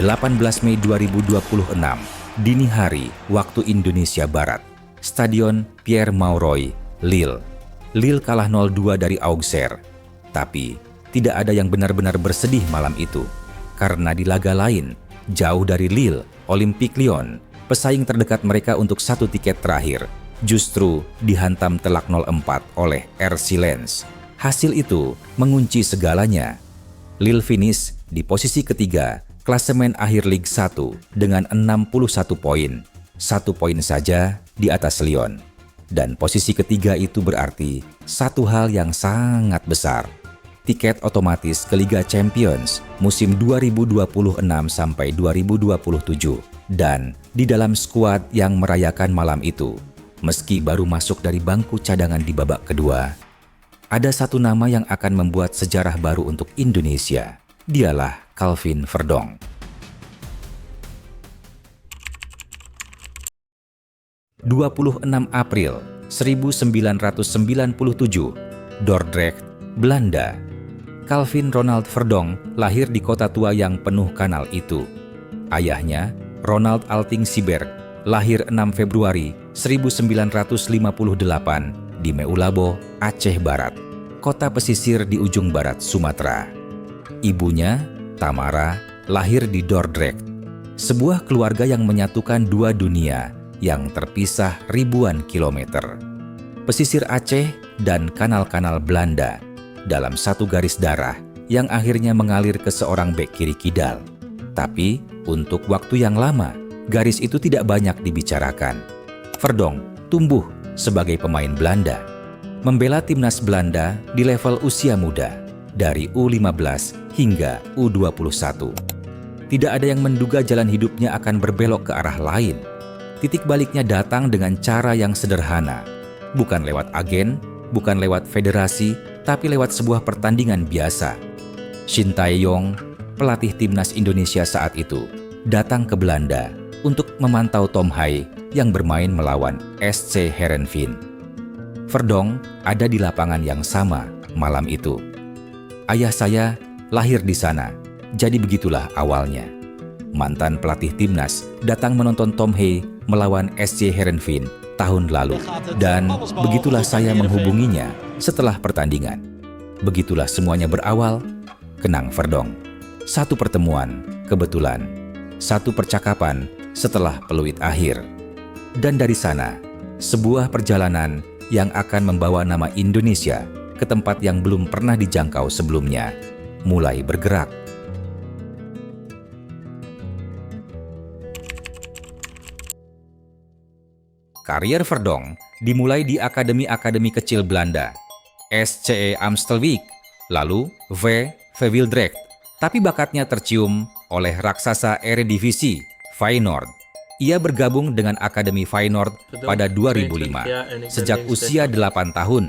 18 Mei 2026, dini hari waktu Indonesia Barat, Stadion Pierre Mauroy, Lille. Lille kalah 0-2 dari Auxerre. Tapi tidak ada yang benar-benar bersedih malam itu, karena di laga lain, jauh dari Lille, Olympique Lyon, pesaing terdekat mereka untuk satu tiket terakhir, justru dihantam telak 0-4 oleh RC Lens. Hasil itu mengunci segalanya. Lille finish di posisi ketiga klasemen akhir Ligue 1 dengan 61 poin, 1 poin saja di atas Lyon. Dan posisi ketiga itu berarti satu hal yang sangat besar. Tiket otomatis ke Liga Champions musim 2026 sampai 2027. Dan di dalam skuad yang merayakan malam itu, meski baru masuk dari bangku cadangan di babak kedua, ada satu nama yang akan membuat sejarah baru untuk Indonesia. Dialah Calvin Verdong. April 1997, Dordrecht, Belanda. Calvin Ronald Verdong lahir di kota tua yang penuh kanal itu. Ayahnya, Ronald Alting Siberg, lahir 6 Februari 1958 di Meulabo, Aceh Barat, kota pesisir di ujung barat Sumatera. Ibunya, Tamara, lahir di Dordrecht, sebuah keluarga yang menyatukan dua dunia yang terpisah ribuan kilometer. Pesisir Aceh dan kanal-kanal Belanda dalam satu garis darah yang akhirnya mengalir ke seorang bek kiri kidal. Tapi untuk waktu yang lama, garis itu tidak banyak dibicarakan. Verdong tumbuh sebagai pemain Belanda, membela timnas Belanda di level usia muda, dari U15 hingga U21. Tidak ada yang menduga jalan hidupnya akan berbelok ke arah lain. Titik baliknya datang dengan cara yang sederhana, bukan lewat agen, bukan lewat federasi, tapi lewat sebuah pertandingan biasa. Shin Tae-yong, pelatih timnas Indonesia saat itu, datang ke Belanda untuk memantau Tom Hai yang bermain melawan SC Heerenveen. Verdong ada di lapangan yang sama malam itu. Ayah saya lahir di sana, jadi begitulah awalnya. Mantan pelatih timnas datang menonton Tom Hai melawan SC Heerenveen tahun lalu, dan begitulah saya menghubunginya setelah pertandingan. Begitulah semuanya berawal, kenang Verdong. Satu pertemuan, kebetulan. Satu percakapan setelah peluit akhir. Dan dari sana, sebuah perjalanan yang akan membawa nama Indonesia ke tempat yang belum pernah dijangkau sebelumnya, mulai bergerak. Karier Verdong dimulai di akademi-akademi kecil Belanda, SCE Amstelvik, lalu VV Wildrecht, tapi bakatnya tercium oleh raksasa Eredivisie, Feyenoord. Ia bergabung dengan Akademi Feyenoord pada 2005, sejak usia 8 tahun.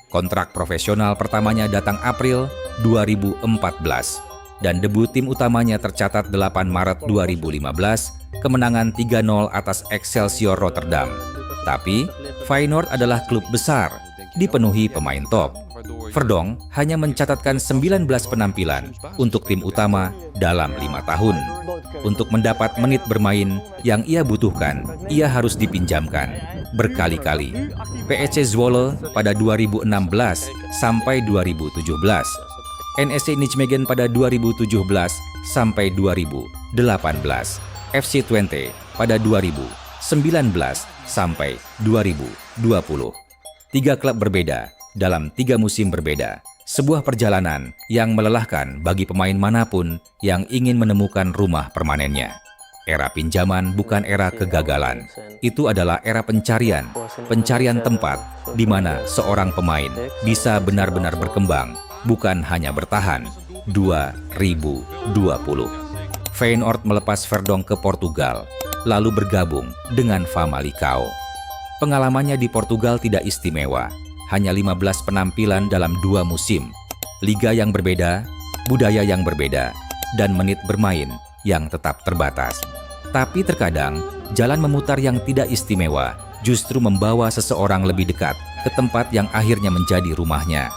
Kontrak profesional pertamanya datang April 2014, dan debut tim utamanya tercatat 8 Maret 2015, kemenangan 3-0 atas Excelsior Rotterdam. Tapi, Feyenoord adalah klub besar, dipenuhi pemain top. Verdong hanya mencatatkan 19 penampilan untuk tim utama dalam 5 tahun. Untuk mendapat menit bermain yang ia butuhkan, ia harus dipinjamkan berkali-kali. PEC Zwolle pada 2016 sampai 2017. NEC Nijmegen pada 2017 sampai 2018. FC Twente pada 2019 sampai 2020. 3 klub berbeda dalam 3 musim berbeda. Sebuah perjalanan yang melelahkan bagi pemain manapun yang ingin menemukan rumah permanennya. Era pinjaman bukan era kegagalan. Itu adalah era pencarian tempat di mana seorang pemain bisa benar-benar berkembang, bukan hanya bertahan. 2020. Feyenoord melepas Verdong ke Portugal, lalu bergabung dengan Famalicão. Pengalamannya di Portugal tidak istimewa, hanya 15 penampilan dalam 2 musim, liga yang berbeda, budaya yang berbeda, dan menit bermain yang tetap terbatas. Tapi terkadang, jalan memutar yang tidak istimewa justru membawa seseorang lebih dekat ke tempat yang akhirnya menjadi rumahnya.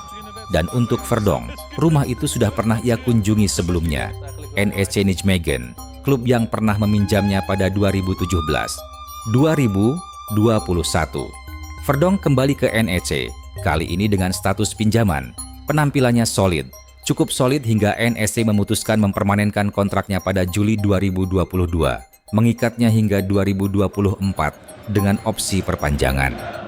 Dan untuk Verdong, rumah itu sudah pernah ia kunjungi sebelumnya, NEC Nijmegen, klub yang pernah meminjamnya pada 2017. 2021, Verdonk kembali ke NEC, kali ini dengan status pinjaman. Penampilannya solid, cukup solid hingga NEC memutuskan mempermanenkan kontraknya pada Juli 2022, mengikatnya hingga 2024 dengan opsi perpanjangan.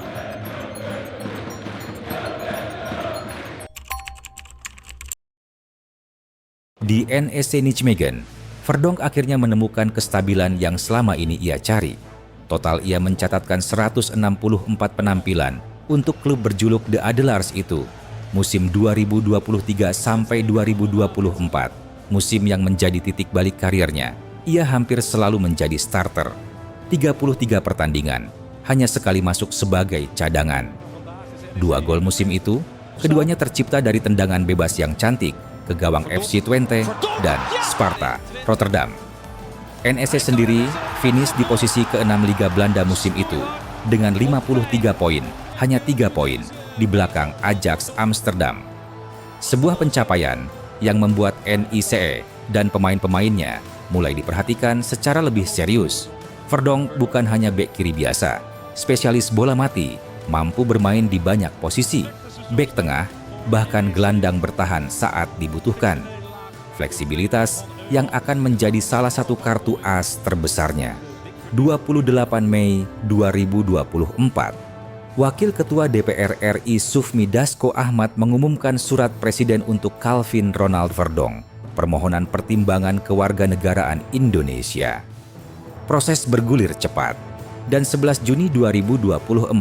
Di NEC Nijmegen, Verdonk akhirnya menemukan kestabilan yang selama ini ia cari. Total ia mencatatkan 164 penampilan untuk klub berjuluk The Adelaars itu, musim 2023 sampai 2024, musim yang menjadi titik balik karirnya. Ia hampir selalu menjadi starter. 33 pertandingan, hanya sekali masuk sebagai cadangan. 2 gol musim itu, keduanya tercipta dari tendangan bebas yang cantik ke gawang FC Twente dan Sparta Rotterdam. NEC sendiri finish di posisi ke-6 Liga Belanda musim itu dengan 53 poin, hanya 3 poin di belakang Ajax Amsterdam. Sebuah pencapaian yang membuat NEC dan pemain-pemainnya mulai diperhatikan secara lebih serius. Verdonk bukan hanya bek kiri biasa, spesialis bola mati, mampu bermain di banyak posisi, bek tengah, bahkan gelandang bertahan saat dibutuhkan. Fleksibilitas yang akan menjadi salah satu kartu as terbesarnya. 28 Mei 2024, Wakil Ketua DPR RI Sufmi Dasko Ahmad mengumumkan surat Presiden untuk Calvin Ronald Verdonk, permohonan pertimbangan kewarganegaraan Indonesia. Proses bergulir cepat, dan 11 Juni 2024,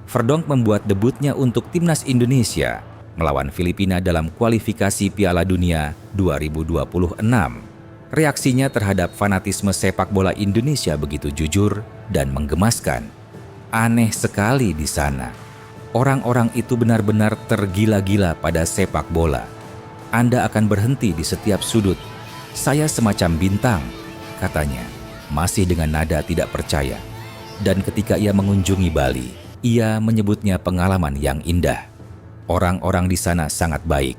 Verdonk membuat debutnya untuk Timnas Indonesia melawan Filipina dalam kualifikasi Piala Dunia 2026. Reaksinya terhadap fanatisme sepak bola Indonesia begitu jujur dan menggemaskan. Aneh sekali di sana. Orang-orang itu benar-benar tergila-gila pada sepak bola. Anda akan berhenti di setiap sudut. Saya semacam bintang, katanya, masih dengan nada tidak percaya. Dan ketika ia mengunjungi Bali, ia menyebutnya pengalaman yang indah. Orang-orang di sana sangat baik.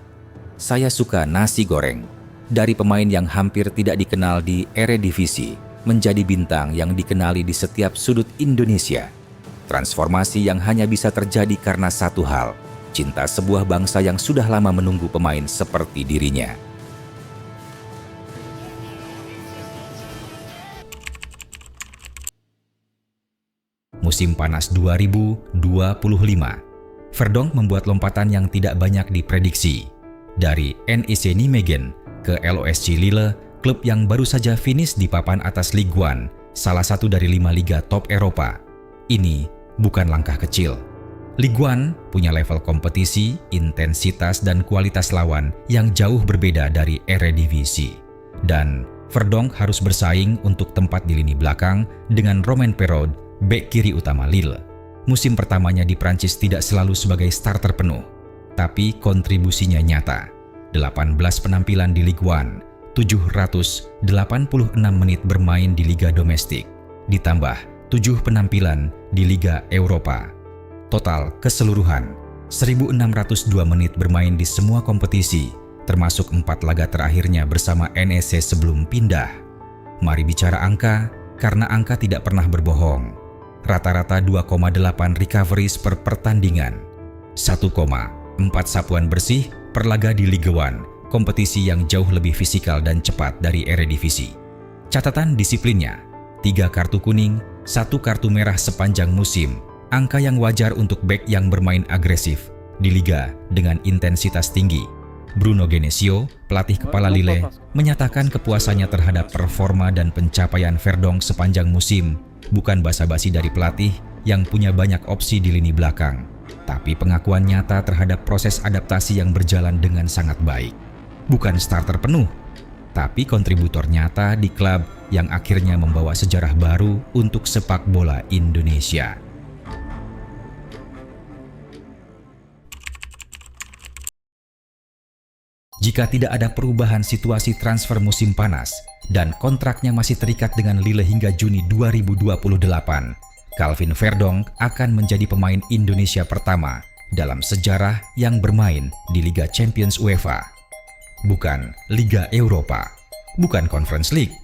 Saya suka nasi goreng. Dari pemain yang hampir tidak dikenal di Eredivisie, menjadi bintang yang dikenali di setiap sudut Indonesia. Transformasi yang hanya bisa terjadi karena satu hal, cinta sebuah bangsa yang sudah lama menunggu pemain seperti dirinya. Musim panas 2025, Verdonk membuat lompatan yang tidak banyak diprediksi. Dari NEC Nijmegen ke LOSC Lille, klub yang baru saja finish di papan atas Ligue 1, salah satu dari 5 liga top Eropa. Ini bukan langkah kecil. Ligue 1 punya level kompetisi, intensitas, dan kualitas lawan yang jauh berbeda dari Eredivisie. Dan Verdonk harus bersaing untuk tempat di lini belakang dengan Romain Perraud, bek kiri utama Lille. Musim pertamanya di Prancis tidak selalu sebagai starter penuh, tapi kontribusinya nyata. 18 penampilan di Ligue 1, 786 menit bermain di Liga Domestik, ditambah 7 penampilan di Liga Eropa. Total keseluruhan 1.602 menit bermain di semua kompetisi, termasuk 4 laga terakhirnya bersama NEC sebelum pindah. Mari bicara angka, karena angka tidak pernah berbohong. Rata-rata 2,8 recoveries per pertandingan, 1,4 sapuan bersih per laga di Ligue 1, kompetisi yang jauh lebih fisikal dan cepat dari Eredivisie. Catatan disiplinnya, 3 kartu kuning, 1 kartu merah sepanjang musim, angka yang wajar untuk bek yang bermain agresif di liga dengan intensitas tinggi. Bruno Genesio, pelatih kepala Lille, menyatakan kepuasannya terhadap performa dan pencapaian Verdonk sepanjang musim, bukan basa-basi dari pelatih yang punya banyak opsi di lini belakang, tapi pengakuan nyata terhadap proses adaptasi yang berjalan dengan sangat baik. Bukan starter penuh, tapi kontributor nyata di klub yang akhirnya membawa sejarah baru untuk sepak bola Indonesia. Jika tidak ada perubahan situasi transfer musim panas dan kontraknya masih terikat dengan Lille hingga Juni 2028, Calvin Verdonk akan menjadi pemain Indonesia pertama dalam sejarah yang bermain di Liga Champions UEFA. Bukan Liga Eropa, bukan Conference League.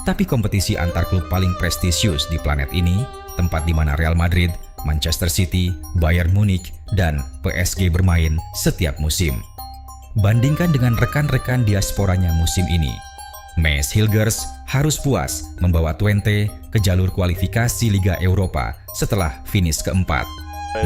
Tapi kompetisi antar klub paling prestisius di planet ini, tempat di mana Real Madrid, Manchester City, Bayern Munich, dan PSG bermain setiap musim. Bandingkan dengan rekan-rekan diasporanya musim ini. Mees Hilgers harus puas membawa Twente ke jalur kualifikasi Liga Eropa setelah finish keempat.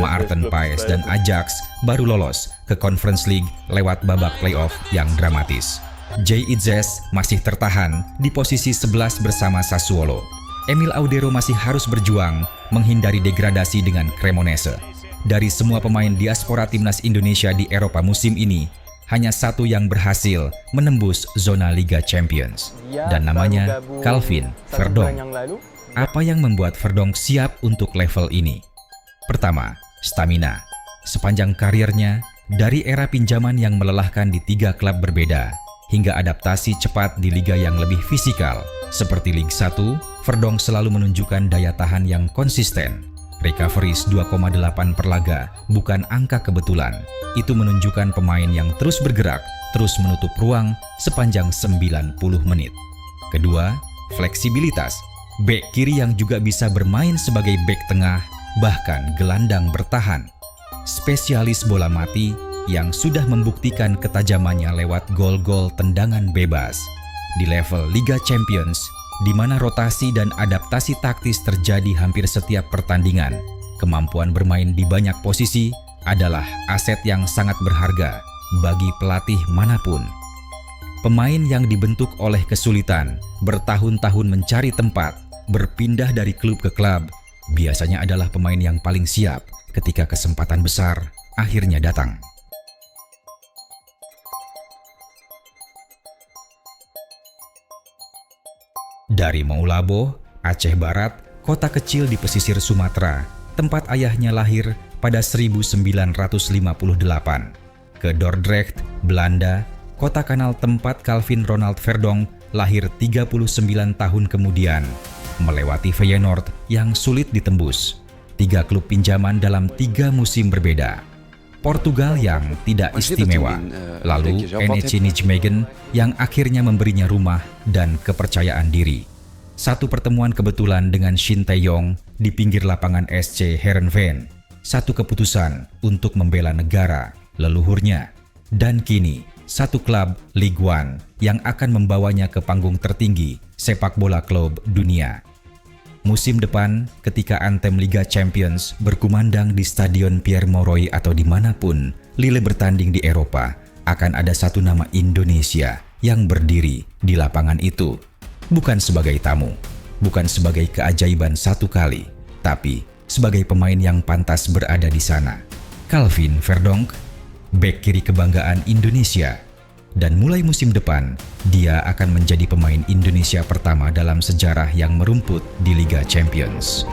Maarten Paes dan Ajax baru lolos ke Conference League lewat babak playoff yang dramatis. Jay Itzes masih tertahan di posisi 11 bersama Sassuolo. Emil Audero masih harus berjuang menghindari degradasi dengan Cremonese. Dari semua pemain diaspora timnas Indonesia di Eropa musim ini, hanya satu yang berhasil menembus zona Liga Champions, dan namanya Calvin Verdonk. Apa yang membuat Verdonk siap untuk level ini? Pertama, stamina. Sepanjang karirnya, dari era pinjaman yang melelahkan di 3 klub berbeda, hingga adaptasi cepat di liga yang lebih fisikal, seperti Liga 1, Verdonk selalu menunjukkan daya tahan yang konsisten. Recoveries 2,8 per laga bukan angka kebetulan. Itu menunjukkan pemain yang terus bergerak, terus menutup ruang sepanjang 90 menit. Kedua, fleksibilitas. Bek kiri yang juga bisa bermain sebagai bek tengah, bahkan gelandang bertahan. Spesialis bola mati yang sudah membuktikan ketajamannya lewat gol-gol tendangan bebas. Di level Liga Champions, di mana rotasi dan adaptasi taktis terjadi hampir setiap pertandingan, kemampuan bermain di banyak posisi adalah aset yang sangat berharga bagi pelatih manapun. Pemain yang dibentuk oleh kesulitan, bertahun-tahun mencari tempat, berpindah dari klub ke klub, biasanya adalah pemain yang paling siap ketika kesempatan besar akhirnya datang. Dari Moulabo, Aceh Barat, kota kecil di pesisir Sumatera, tempat ayahnya lahir pada 1958, ke Dordrecht, Belanda, kota kanal tempat Calvin Ronald Verdonk lahir 39 tahun kemudian, melewati Feyenoord yang sulit ditembus, 3 klub pinjaman dalam 3 musim berbeda, Portugal yang tidak istimewa, lalu NEC Nijmegen yang akhirnya memberinya rumah dan kepercayaan diri. Satu pertemuan kebetulan dengan Shin Tae-yong di pinggir lapangan SC Heerenveen, satu keputusan untuk membela negara, leluhurnya, dan kini satu klub Ligue 1 yang akan membawanya ke panggung tertinggi sepak bola klub dunia. Musim depan, ketika antem Liga Champions berkumandang di Stadion Pierre Mauroy atau dimanapun Lille bertanding di Eropa, akan ada satu nama Indonesia yang berdiri di lapangan itu. Bukan sebagai tamu, bukan sebagai keajaiban satu kali, tapi sebagai pemain yang pantas berada di sana. Calvin Verdonk, bek kiri kebanggaan Indonesia. Dan mulai musim depan, dia akan menjadi pemain Indonesia pertama dalam sejarah yang merumput di Liga Champions.